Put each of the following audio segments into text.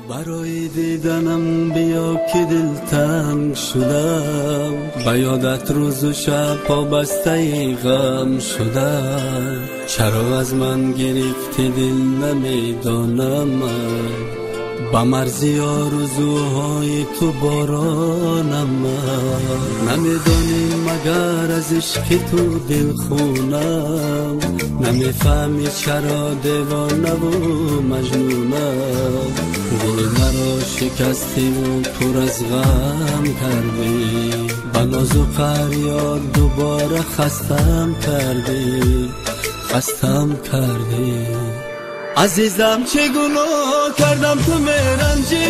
برای دیدنم بیا که دلتنگ شدم، به یادت روز و شب پابسته غم شدم. چرا از من گرفتی دل نمیدانم من، به مرزی آرزوهای تو بارانم من. نمیدانی مگر از عشق تو دل خونم، نمیفهمی چرا دیوانه و مجنونم. دل مرا شکستی و پر از غم کردی، به ناز و فریاد دوباره خستم کردی. عزیزم چه گناه کردم تو میرنجی،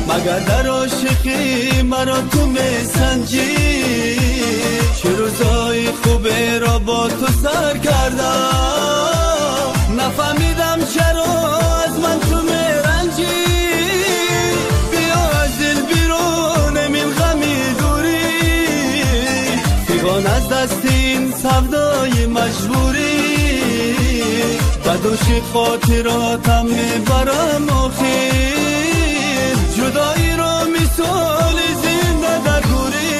مگر در عاشقی مرا تو میسنجی. چه روزای خوبه را با تو سر کردم، نفهمیدم چرا از من تو میرنجی. بیا از دل بیرون من غمی دوری، فیغان از دست این سودای مجبوری. بدوشی خاطراتم میبرم آخر، جدایی را مثال زنده در گوری.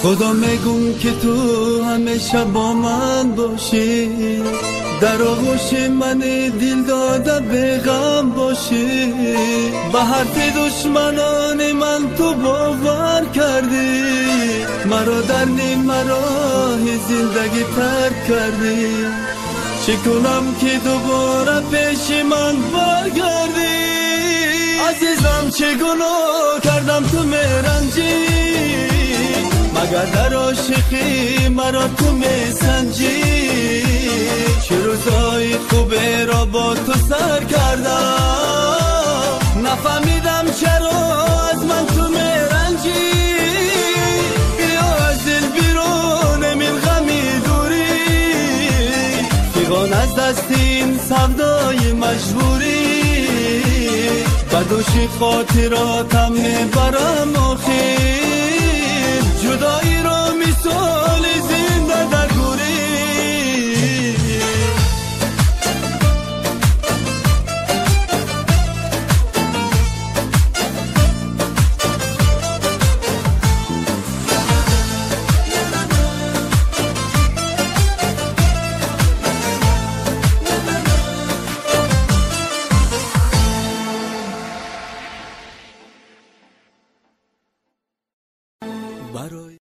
خدا میگم که تو همیشه با من باشی، در آغوش من دل داده به غم باشی. به حرف دشمنان من تو باور کردی، مرا در نیم راه زندگی ترک کردی. چه کنم که دوباره پیش من برگردی؟ عزیزم چه گناه کردم تو میرنجی، مگر در عاشقی مرا تو میسنجی. چه روزای خوبه را با تو سر کردم، نفهمیدم چرا از من تو میرنجی. بیا از دل بیرون من غمی دوری، فیغان از دست این سودای مجبوری. بدوشی خاطراتم میبرم آخر، جدایی را مثال زنده در گوری. برای